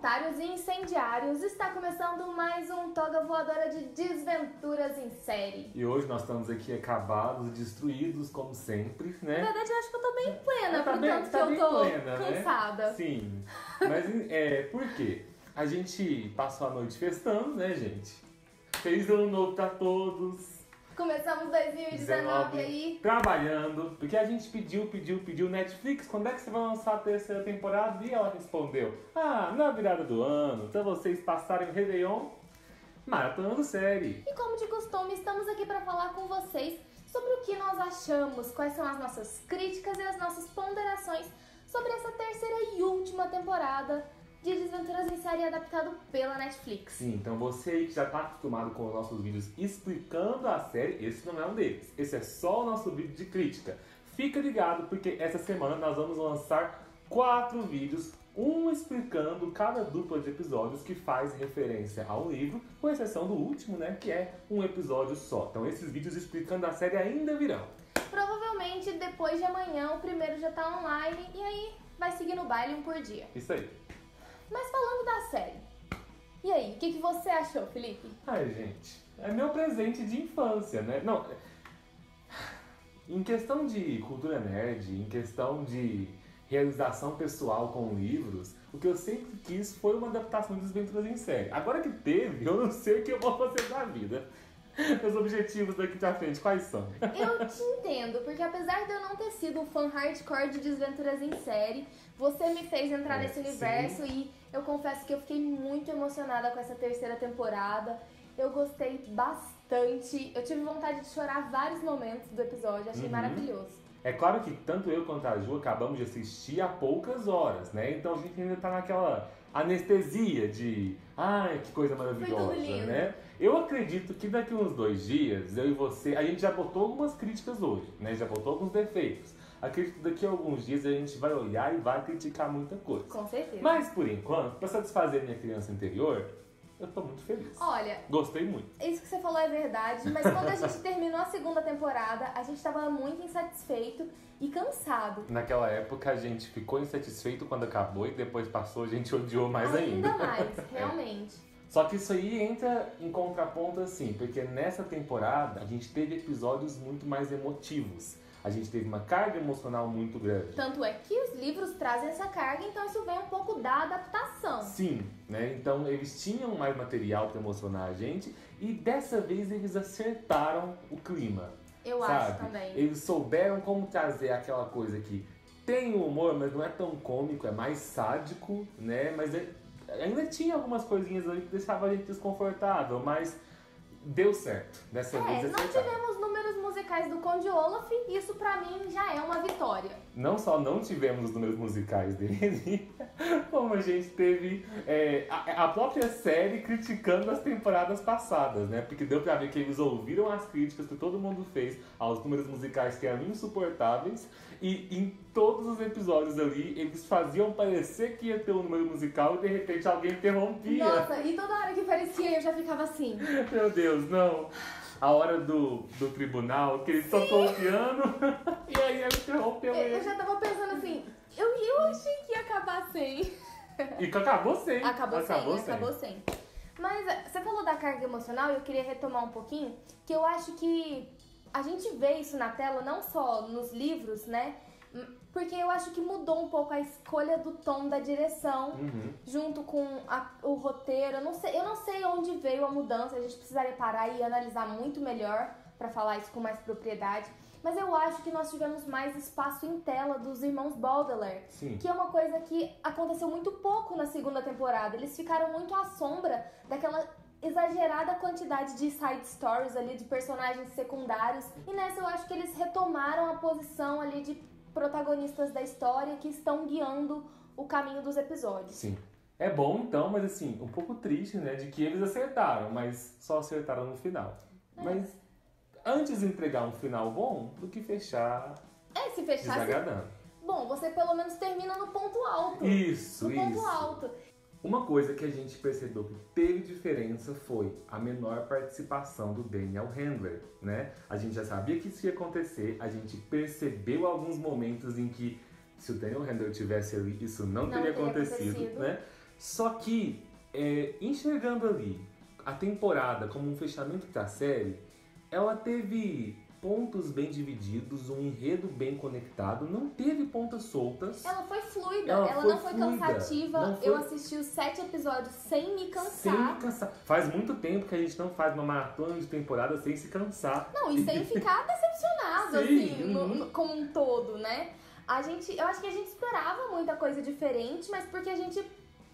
voluntários e incendiários, está começando mais um Toga Voadora de Desventuras em Série. E hoje nós estamos aqui acabados, destruídos, como sempre, né? Na verdade, eu acho que eu tô bem plena, Tá portanto tá que eu tô plena, cansada. Né? Sim, mas por quê? A gente passou a noite festando, né, gente? Feliz ano novo pra todos. Começamos 2019 aí. Trabalhando, porque a gente pediu Netflix, quando é que você vai lançar a terceira temporada? E ela respondeu, na virada do ano, pra vocês passarem o Réveillon maratonando série. E como de costume, estamos aqui para falar com vocês sobre o que nós achamos, quais são as nossas críticas e as nossas ponderações sobre essa terceira e última temporada de Desventuras em Série adaptado pela Netflix. Sim, então você aí que já está acostumado com os nossos vídeos explicando a série, esse não é um deles. Esse é só o nosso vídeo de crítica. Fica ligado porque essa semana nós vamos lançar 4 vídeos, um explicando cada dupla de episódios que faz referência ao livro, com exceção do último, né, que é um episódio só. Então esses vídeos explicando a série ainda virão. Provavelmente depois de amanhã o primeiro já tá online e aí vai seguir no baile um por dia. Isso aí. Mas falando da série, e aí, o que você achou, Felipe? Ai, gente, é meu presente de infância, né? Não, em questão de cultura nerd, em questão de realização pessoal com livros, o que eu sempre quis foi uma adaptação de Desventuras em Série. Agora que teve, eu não sei o que eu vou fazer da vida. Meus objetivos daqui pra frente, quais são? Eu te entendo, porque apesar de eu não ter sido um fã hardcore de Desventuras em Série, você me fez entrar nesse universo e eu confesso que eu fiquei muito emocionada com essa terceira temporada. Eu gostei bastante, eu tive vontade de chorar vários momentos do episódio, achei maravilhoso. É claro que tanto eu quanto a Ju acabamos de assistir há poucas horas, né? Então a gente ainda tá naquela anestesia de que coisa maravilhosa, Foi tudo lindo. Né? Eu acredito que daqui uns 2 dias, eu e você, a gente já botou algumas críticas hoje, né? Já botou alguns defeitos. Acredito que daqui a alguns dias a gente vai olhar e vai criticar muita coisa. Com certeza. Mas por enquanto, pra satisfazer minha criança interior, eu tô muito feliz. Olha, gostei muito. Isso que você falou é verdade, mas quando a gente terminou a segunda temporada, a gente tava muito insatisfeito e cansado. Naquela época a gente ficou insatisfeito quando acabou e depois passou, a gente odiou mais ainda. Ainda mais, realmente. Só que isso aí entra em contraponto assim, porque nessa temporada a gente teve episódios muito mais emotivos. A gente teve uma carga emocional muito grande. Tanto é que os livros trazem essa carga, então isso vem um pouco da adaptação. Sim, né? Então eles tinham mais material para emocionar a gente e dessa vez eles acertaram o clima. Eu acho também. Eles souberam como trazer aquela coisa que tem o humor, mas não é tão cômico, é mais sádico, né? Mas ainda tinha algumas coisinhas ali que deixavam a gente desconfortável, mas deu certo. Dessa vez não tivemos números musicais do Conde Olaf, isso pra mim já é uma vitória. Não só não tivemos os números musicais dele, como a gente teve a própria série criticando as temporadas passadas, né? Porque deu pra ver que eles ouviram as críticas que todo mundo fez aos números musicais que eram insuportáveis e em todos os episódios ali eles faziam parecer que ia ter um número musical e de repente alguém interrompia. Nossa, e toda hora que parecia eu já ficava assim. Meu Deus, não. A hora do tribunal, que eles tocou o piano e aí ela interrompeu ele. Eu já tava pensando assim, eu achei que ia acabar sem. E acabou sem. Acabou sem. Mas você falou da carga emocional e eu queria retomar um pouquinho, que eu acho que a gente vê isso na tela, não só nos livros, né? Porque eu acho que mudou um pouco a escolha do tom da direção, junto com o roteiro. Eu não sei onde veio a mudança, a gente precisaria parar e analisar muito melhor para falar isso com mais propriedade. Mas eu acho que nós tivemos mais espaço em tela dos irmãos Baudelaire, que é uma coisa que aconteceu muito pouco na segunda temporada. Eles ficaram muito à sombra daquela exagerada quantidade de side stories ali, de personagens secundários. E nessa eu acho que eles retomaram a posição ali de protagonistas da história que estão guiando o caminho dos episódios. Sim. É bom então, mas assim, um pouco triste, né, de que eles acertaram, mas só acertaram no final. Mas antes de entregar um final bom, do que fechar se fechar desagradando. Bom, você pelo menos termina no ponto alto. Isso. Ponto alto. Uma coisa que a gente percebeu que teve diferença foi a menor participação do Daniel Handler, né? A gente já sabia que isso ia acontecer, a gente percebeu alguns momentos em que se o Daniel Handler tivesse ali, isso não teria acontecido, né? Só que, enxergando ali a temporada como um fechamento da série, ela teve pontos bem divididos, um enredo bem conectado, não teve pontas soltas. Ela foi fluida, ela não foi cansativa. Eu assisti os 7 episódios sem me cansar. Sem me cansar. Faz muito tempo que a gente não faz uma maratona de temporada sem se cansar. Não, e sem ficar decepcionado, Sim, assim, como um todo, né? Eu acho que a gente esperava muita coisa diferente, mas porque a gente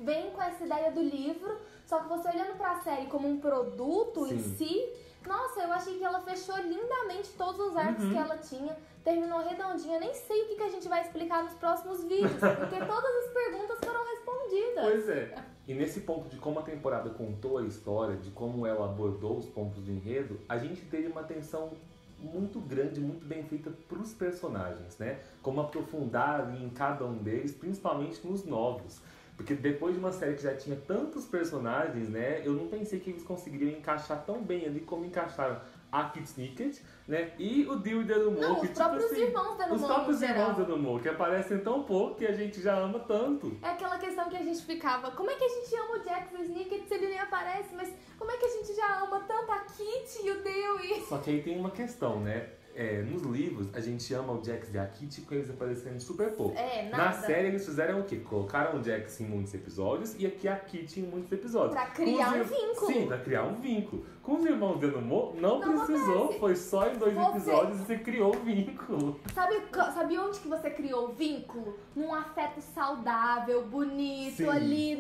vem com essa ideia do livro, só que você olhando pra série como um produto em si, nossa, eu achei que ela fechou lindamente todos os arcos que ela tinha, terminou redondinha. Nem sei o que a gente vai explicar nos próximos vídeos, porque todas as perguntas foram respondidas. Pois é. E nesse ponto de como a temporada contou a história, de como ela abordou os pontos do enredo, a gente teve uma atenção muito grande, muito bem feita pros personagens, né? Como aprofundar ali em cada um deles, principalmente nos novos. Porque depois de uma série que já tinha tantos personagens, né? Eu não pensei que eles conseguiriam encaixar tão bem ali como encaixaram a Kit Snicket, né? E o Dewey Denumore. Não, os próprios irmãos Denumore. Os próprios irmãos Denumore, que aparecem tão pouco que a gente já ama tanto. É aquela questão que a gente ficava, como é que a gente ama o Jax Snicket se ele nem aparece? Mas como é que a gente já ama tanto a Kit e o Dewey? Só que aí tem uma questão, né? Nos livros, a gente ama o Jax e a Kit com eles aparecendo super pouco. Nada. Na série, eles fizeram o quê? Colocaram o Jax em muitos episódios e aqui a Kit em muitos episódios. Pra criar um vínculo. Sim, pra criar um vínculo. Com os irmãos Denumore, não precisou. Acontece. Foi só em 2 episódios e você criou o vínculo. Sabe onde que você criou o vínculo? Num afeto saudável, bonito, Sim. ali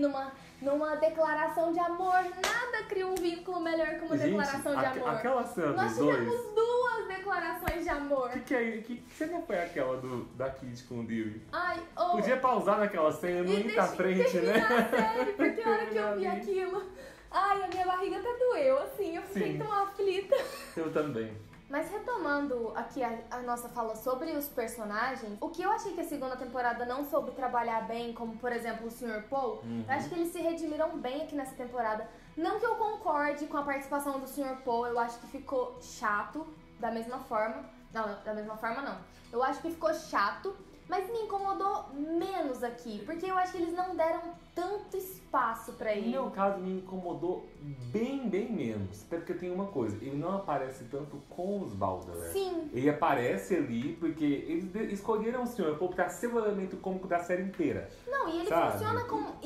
numa declaração de amor. Nada cria um vínculo melhor que uma declaração de amor. Aquela cena Nós dos tivemos dois... 2 declarações de amor. Que cena foi aquela da Kit com o Dewey? Ai, Podia pausar naquela cena e não ir pra frente, né? Sério, porque a hora que eu vi aquilo, ai, a minha barriga até doeu, assim, eu fiquei tão aflita. Eu também. Mas retomando aqui a nossa fala sobre os personagens, o que eu achei que a segunda temporada não soube trabalhar bem, como por exemplo o Sr. Paul, eu acho que eles se redimiram bem aqui nessa temporada. Não que eu concorde com a participação do Sr. Paul, eu acho que ficou chato da mesma forma. Não, da mesma forma não. Eu acho que ficou chato, mas me incomodou menos aqui, porque eu acho que eles não deram tanto espaço pra ele. No meu caso, me incomodou bem menos. Até porque tem uma coisa, ele não aparece tanto com os Balder. Sim. Ele aparece ali porque eles escolheram o Sr. Paul pra ser o elemento cômico da série inteira. Não, e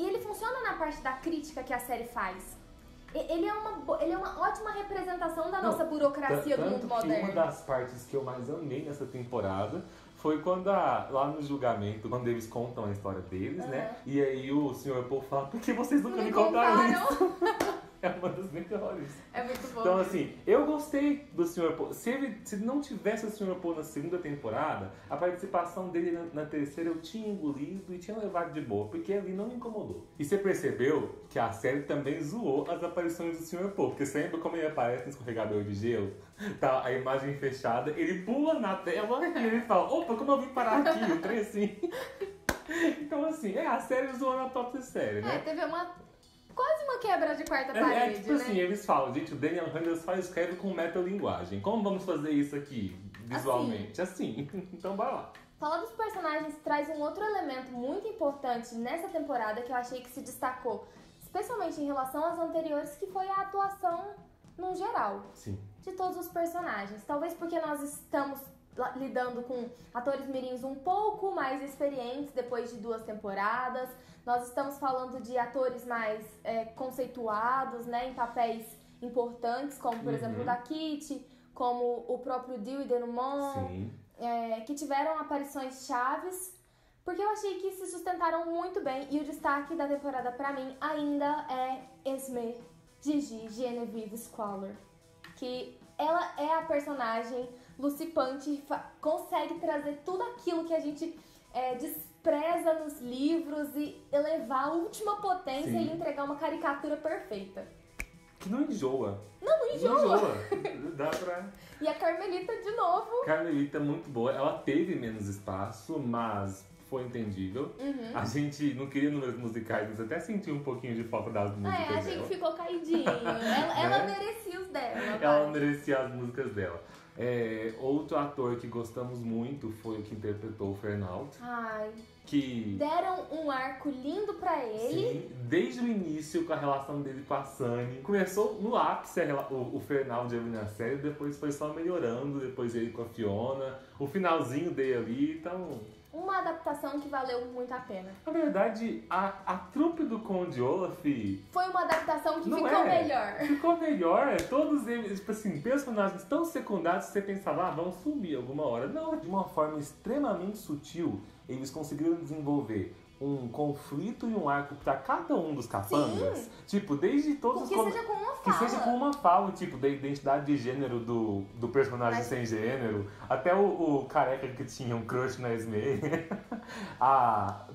ele funciona na parte da crítica que a série faz. Ele é uma ótima representação da nossa burocracia do mundo moderno. Uma das partes que eu mais amei nessa temporada foi quando lá no julgamento, quando eles contam a história deles, né? E aí o Sr. Paul fala, por que vocês nunca me contaram isso? É uma das melhores. É muito bom. Então, assim, eu gostei do Sr. Paul. Se não tivesse o Sr. Paul na segunda temporada, a participação dele na terceira eu tinha engolido e tinha levado de boa, porque ali não me incomodou. E você percebeu que a série também zoou as aparições do Sr. Paul, porque sempre como ele aparece no escorregador de gelo, tá a imagem fechada, ele pula na tela e ele fala, opa, como eu vim parar aqui? O trem assim. Então, assim, a série zoou na própria série, né? Teve quase uma quebra de quarta parede, tipo né? assim, eles falam, gente, o Daniel Randall só escreve com metalinguagem. Como vamos fazer isso aqui, visualmente? Assim. Então, bora lá. Falar dos personagens traz um outro elemento muito importante nessa temporada que eu achei que se destacou, especialmente em relação às anteriores, que foi a atuação no geral. Sim. De todos os personagens. Talvez porque nós estamos lidando com atores mirins um pouco mais experientes depois de 2 temporadas. Nós estamos falando de atores mais conceituados, né, em papéis importantes, como por exemplo o da Kit, como o próprio Dewey Denumore, que tiveram aparições chaves, porque eu achei que se sustentaram muito bem. E o destaque da temporada pra mim ainda é Esme Gigi Genevieve Squaller, que ela é a personagem Lucy Punch, consegue trazer tudo aquilo que a gente despreza nos livros e elevar a última potência e entregar uma caricatura perfeita. Que não enjoa. Não enjoa. Dá pra... E a Carmelita de novo. Carmelita muito boa. Ela teve menos espaço, mas foi entendível. A gente não queria números musicais, mas até sentiu um pouquinho de falta das músicas dela. A gente ficou caidinho. Ela merecia os dela. Ela merecia as músicas dela. Outro ator que gostamos muito foi o que interpretou o Fernald. Ai, Que, deram um arco lindo pra ele. sim, desde o início, com a relação dele com a Sunny. Começou no ápice o Fernald ali na série, depois foi só melhorando, depois ele com a Fiona. O finalzinho dele ali, então... Uma adaptação que valeu muito a pena. Na verdade, a trupe do Conde Olaf... Foi uma adaptação que não ficou melhor. Ficou melhor. Todos eles, tipo assim, personagens tão secundários que você pensava, vão sumir alguma hora. Não, de uma forma extremamente sutil, eles conseguiram desenvolver um conflito e um arco pra cada um dos capangas. Sim. Tipo, desde todos Que os... seja com uma Que fala. seja com uma fala, tipo, da identidade de gênero do personagem sem gênero. Até o careca que tinha um crush na Esme.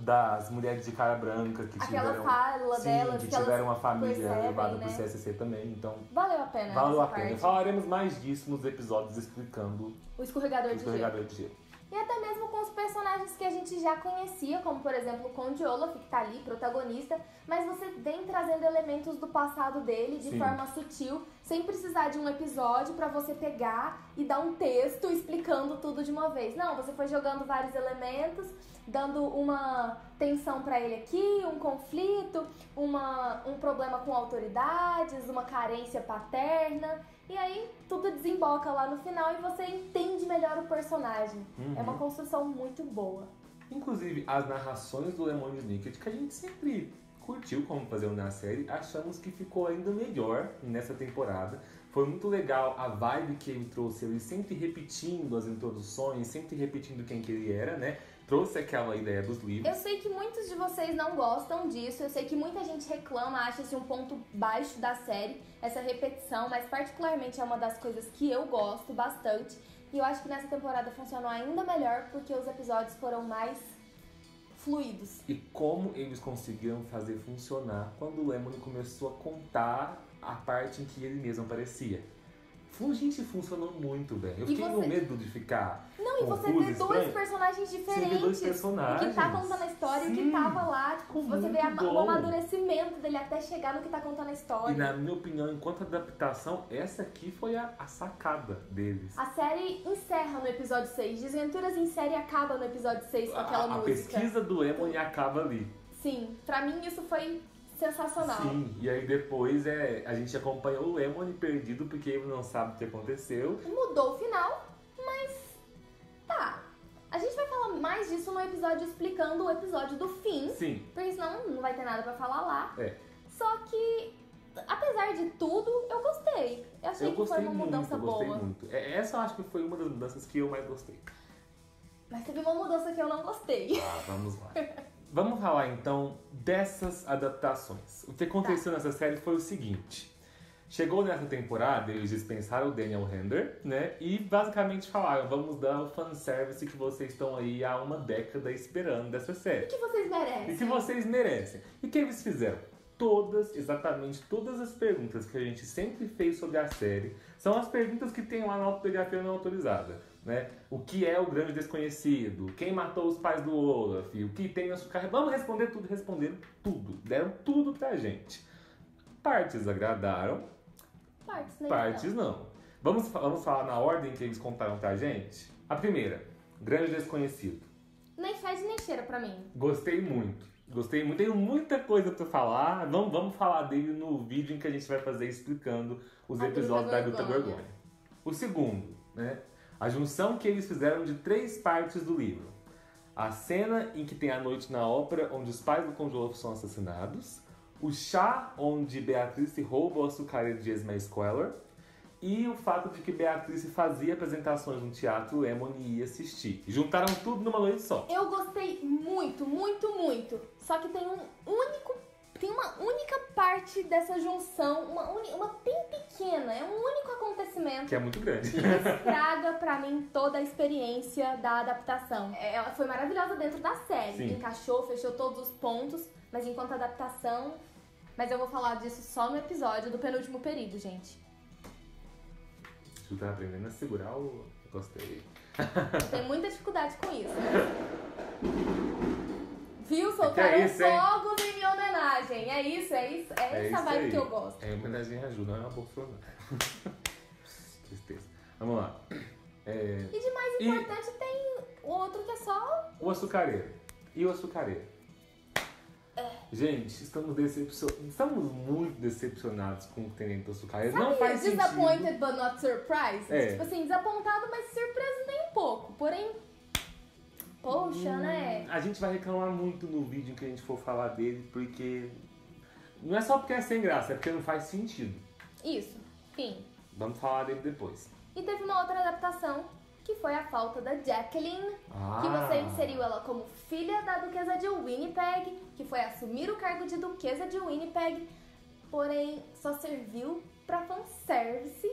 Das mulheres de cara branca que Aquela tiveram... fala sim, delas, que que elas tiveram uma família percebem, levada né? pro CSC também, então... Valeu a pena. Valeu a essa pena. parte. Falaremos mais disso nos episódios explicando O escorregador o de gelo. escorregador de gelo. E até mesmo com os personagens que a gente já conhecia, como por exemplo o Conde Olaf, que tá ali, protagonista, mas você vem trazendo elementos do passado dele de Sim. forma sutil, sem precisar de um episódio pra você pegar e dar um texto explicando tudo de uma vez. Não, você foi jogando vários elementos, dando uma tensão pra ele aqui, um conflito, um problema com autoridades, uma carência paterna. E aí tudo desemboca lá no final e você entende melhor o personagem. É uma construção muito boa. Inclusive, as narrações do Lemon Snicket, que a gente sempre curtiu como fazer na série, achamos que ficou ainda melhor nessa temporada. Foi muito legal a vibe que ele trouxe, ele sempre repetindo as introduções, sempre repetindo quem que ele era, né? Trouxe aquela ideia dos livros. Eu sei que muitos de vocês não gostam disso, eu sei que muita gente reclama, acha esse um ponto baixo da série, essa repetição, mas particularmente é uma das coisas que eu gosto bastante. E eu acho que nessa temporada funcionou ainda melhor porque os episódios foram mais fluidos. E como eles conseguiram fazer funcionar quando o Lemon começou a contar a parte em que ele mesmo aparecia. Gente, funcionou muito bem. Eu fiquei com medo de ficar Não, e você vê dois personagens diferentes. Você vê dois personagens. O que tá contando a história e o que tava lá. Tipo, você vê o amadurecimento dele até chegar no que tá contando a história. E na minha opinião, enquanto adaptação, essa aqui foi a sacada deles. A série encerra no episódio 6. Desventuras em série acaba no episódio 6 com aquela música. A pesquisa do Lemon acaba ali. Sim, pra mim isso foi sensacional. Sim, e aí depois a gente acompanhou o Lemon perdido porque ele não sabe o que aconteceu. Mudou o final, mas tá. A gente vai falar mais disso no episódio explicando o episódio do fim. Sim. Porque senão não vai ter nada pra falar lá. É. Só que, apesar de tudo, eu gostei. Eu achei que foi uma mudança boa. Gostei muito. Essa eu acho que foi uma das mudanças que eu mais gostei. Mas teve uma mudança que eu não gostei. Vamos lá. Vamos falar então dessas adaptações. O que aconteceu nessa série foi o seguinte. Chegou nessa temporada, eles dispensaram o Daniel Render, né? E basicamente falaram, vamos dar o fanservice que vocês estão aí há uma década esperando dessa série. O que vocês merecem? E que vocês merecem. E o que eles fizeram? Exatamente todas as perguntas que a gente sempre fez sobre a série são as perguntas que tem lá na autobiografia não autorizada, né? O que é o grande desconhecido? Quem matou os pais do Olaf? O que tem na sua carreira? Vamos responder tudo, responderam tudo. Deram tudo pra gente. Partes agradaram, partes não. Vamos falar na ordem que eles contaram pra gente? A primeira, grande desconhecido. Nem fede nem cheira pra mim. Gostei muito. Tenho muita coisa pra falar. Vamos falar dele no vídeo em que a gente vai fazer explicando os episódios da Gruta Gorgonha. O segundo, né? A junção que eles fizeram de 3 partes do livro. A cena em que tem a noite na ópera, onde os pais do Conde Olaf são assassinados. O chá, onde Beatrice rouba o açucareiro de Esme Squalor. E o fato de que Beatrice fazia apresentações no teatro, Lemon ia assistir. Juntaram tudo numa noite só. Eu gostei muito, muito, muito. Só que tem uma única parte dessa junção, uma bem pequena, é um único acontecimento. Que é muito grande. Que estraga pra mim toda a experiência da adaptação. Ela foi maravilhosa dentro da série. Sim. Encaixou, fechou todos os pontos, mas enquanto adaptação... Mas eu vou falar disso só no episódio do penúltimo período, gente. Tu tá aprendendo a segurar o... Gostei. Eu tenho muita dificuldade com isso. Viu? Soltaram fogos em minha homenagem. É isso, essa vibe que eu gosto. É homenagem a Ju, não é uma bolsonaro. Tristeza. Vamos lá. E de mais importante tem o outro que é só... O açucareiro. E o açucareiro? Gente, estamos muito decepcionados com o Tenente Açucareiro. Sabe, não faz sentido. Disappointed but not surprised? É. Tipo assim, desapontado, mas surpreso nem um pouco. Porém, poxa, né? A gente vai reclamar muito no vídeo que a gente for falar dele, porque... Não é só porque é sem graça, é porque não faz sentido. Isso, fim. Vamos falar dele depois. E teve uma outra adaptação, que foi a falta da Jacqueline, que você inseriu ela como filha da duquesa de Winnipeg, que foi assumir o cargo de duquesa de Winnipeg, porém só serviu pra fanservice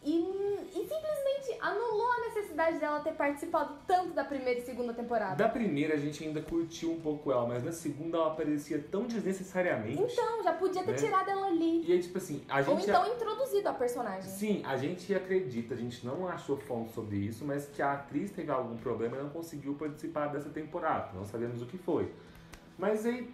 e simplesmente anulou a necessidade dela ter participado tanto da primeira e segunda temporada. Da primeira a gente ainda curtiu um pouco ela, mas na segunda ela aparecia tão desnecessariamente. Então, já podia ter né? tirado ela ali. E aí, tipo assim, a gente... Ou então introduzido a personagem. Sim, a gente acredita, a gente não achou fonte sobre isso, mas que a atriz teve algum problema e não conseguiu participar dessa temporada. Não sabemos o que foi. Mas aí,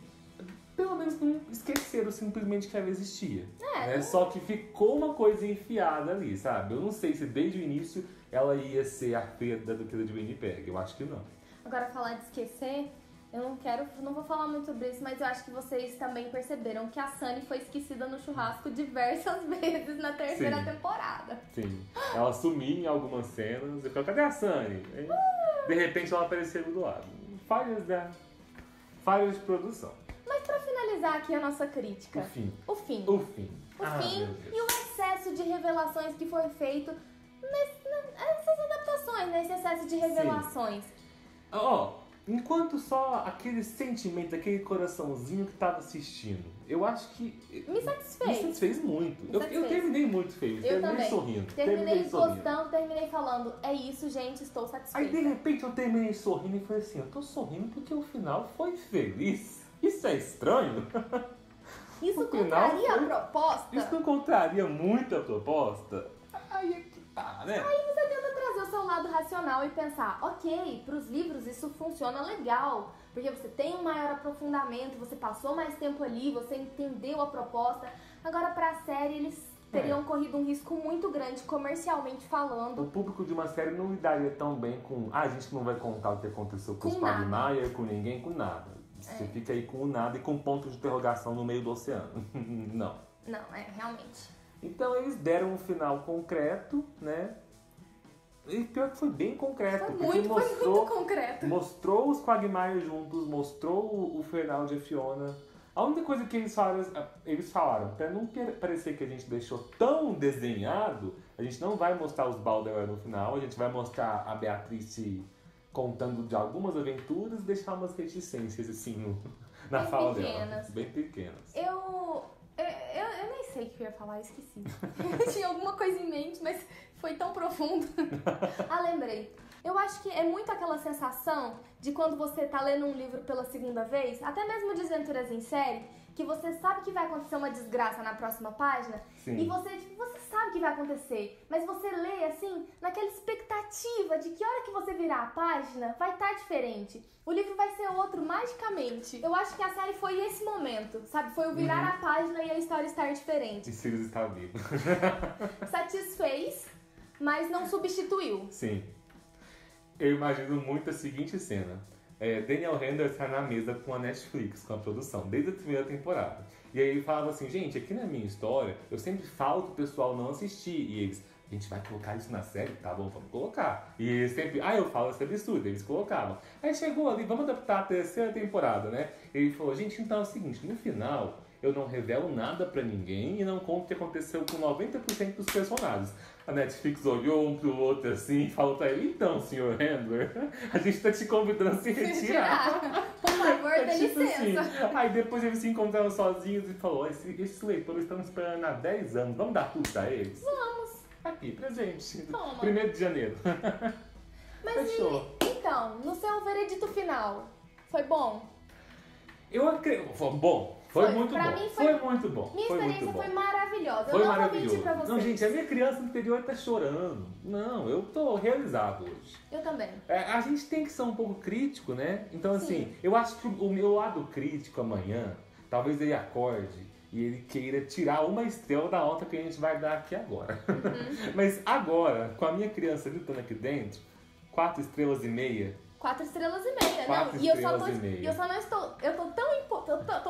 pelo menos não esqueceram simplesmente que ela existia. Né? Só que ficou uma coisa enfiada ali, sabe? Eu não sei se desde o início ela ia ser a filha da duquesa de Winnipeg. Eu acho que não. Agora, falar de esquecer... Eu não vou falar muito sobre isso, mas eu acho que vocês também perceberam que a Sunny foi esquecida no churrasco diversas vezes na terceira temporada. Sim. Ela sumiu em algumas cenas. Eu falei, cadê a Sunny? Aí, de repente ela apareceu do lado. Falhas de produção. Mas pra finalizar aqui a nossa crítica. O fim. E o excesso de revelações que foi feito nessas adaptações, nesse excesso de revelações. Enquanto só aquele sentimento, aquele coraçãozinho que tava assistindo, eu acho que... Me satisfez muito. Eu terminei muito feliz, terminei sorrindo. Terminei gostando, terminei falando, é isso, gente, estou satisfeita. Aí de repente eu terminei sorrindo e falei assim, eu tô sorrindo porque o final foi feliz. Isso é estranho. Isso contraria a proposta? Isso não contraria muito a proposta? Aí é que tá, né? Aí você tenta trazer o seu lado racional e pensar, ok, pros livros isso funciona legal, porque você tem um maior aprofundamento, você passou mais tempo ali, você entendeu a proposta. Agora pra série eles teriam corrido um risco muito grande comercialmente falando. O público de uma série não lidaria tão bem com... a gente não vai contar o que aconteceu com os Quagmire, com ninguém, com nada. Você fica aí com o nada e com ponto de interrogação no meio do oceano. Não. Não, realmente. Então eles deram um final concreto, né? E pior que foi bem concreto. Foi muito concreto. Mostrou os Quagmire juntos, mostrou o Fernald e a Fiona. A única coisa que eles falaram, pra não parecer que a gente deixou tão desenhado, a gente não vai mostrar os Balder no final, a gente vai mostrar a Beatrice contando de algumas aventuras e deixar umas reticências assim na fala dela. Bem pequenas. Eu nem sei o que eu ia falar, esqueci. Tinha alguma coisa em mente, mas foi tão profundo. Lembrei. Eu acho que é muito aquela sensação de quando você tá lendo um livro pela segunda vez, até mesmo Desventuras em Série, que você sabe que vai acontecer uma desgraça na próxima página. Sim. E você sabe que vai acontecer, mas você lê assim, naquela expectativa de que a hora que você virar a página vai estar diferente. O livro vai ser outro magicamente. Eu acho que a série foi esse momento, sabe? Foi o virar a página e a história estar diferente. E Sirius está vivo. Satisfez, mas não substituiu. Sim. Eu imagino muito a seguinte cena. Daniel Randall está na mesa com a Netflix, com a produção, desde a primeira temporada. E aí ele falava assim, gente, aqui na minha história, eu sempre falo que o pessoal não assistir. E eles, a gente vai colocar isso na série? Tá bom, vamos colocar. E eles sempre, eu falo esse absurdo, eles colocavam. Aí chegou ali, vamos adaptar a terceira temporada, né? Ele falou, gente, então é o seguinte, no final... eu não revelo nada pra ninguém e não conto o que aconteceu com 90% dos personagens. A Netflix olhou um pro outro assim e falou pra ele, então, Sr. Handler, a gente tá te convidando a se retirar. Por favor, dê licença. Assim. Aí depois eles se encontraram sozinhos e falou, esses leitores estão esperando há 10 anos, vamos dar tudo pra eles? Vamos. Aqui, presente. Toma. 1º de janeiro. Mas então, no seu veredito final, foi bom? Eu acredito. Foi muito bom. Mim foi muito bom. Minha experiência foi maravilhosa. Foi eu não maravilhoso. vou mentir pra vocês. Não, gente, a minha criança interior tá chorando. Não, eu tô realizado hoje. Eu também. A gente tem que ser um pouco crítico, né? Então, assim, eu acho que o meu lado crítico amanhã talvez ele acorde e ele queira tirar uma estrela da nota que a gente vai dar aqui agora. Mas agora, com a minha criança gritando aqui dentro, 4 estrelas e meia. 4 estrelas e meia, 4 não. E eu só não estou. Eu tô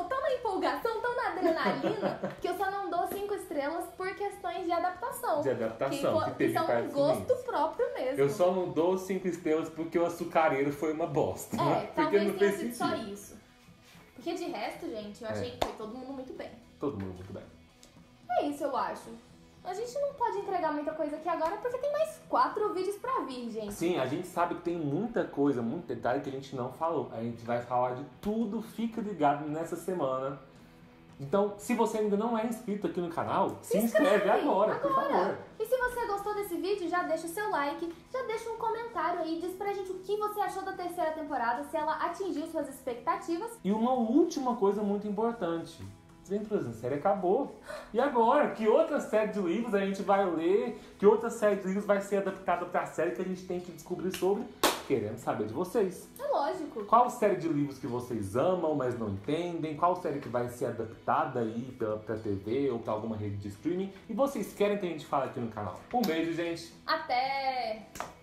tão na empolgação, tão na adrenalina, que eu só não dou 5 estrelas por questões de adaptação. De adaptação, que teve são um gosto próprio mesmo. Eu só não dou 5 estrelas porque o açucareiro foi uma bosta. Talvez tenha sido só isso. Porque de resto, gente, eu achei que foi todo mundo muito bem. Todo mundo muito bem. É isso, eu acho. A gente não pode entregar muita coisa aqui agora porque tem mais 4 vídeos pra vir, gente. Sim, a gente sabe que tem muita coisa, muito detalhe que a gente não falou. A gente vai falar de tudo, fica ligado nessa semana. Então, se você ainda não é inscrito aqui no canal, se inscreve agora, por favor. E se você gostou desse vídeo, já deixa o seu like, já deixa um comentário aí, diz pra gente o que você achou da terceira temporada, se ela atingiu suas expectativas. E uma última coisa muito importante. Desventuras em Série acabou. E agora? Que outra série de livros a gente vai ler? Que outra série de livros vai ser adaptada pra série que a gente tem que descobrir sobre? Queremos saber de vocês. É lógico. Qual série de livros que vocês amam, mas não entendem? Qual série que vai ser adaptada aí pra TV ou pra alguma rede de streaming? E vocês querem que a gente fale aqui no canal? Um beijo, gente. Até!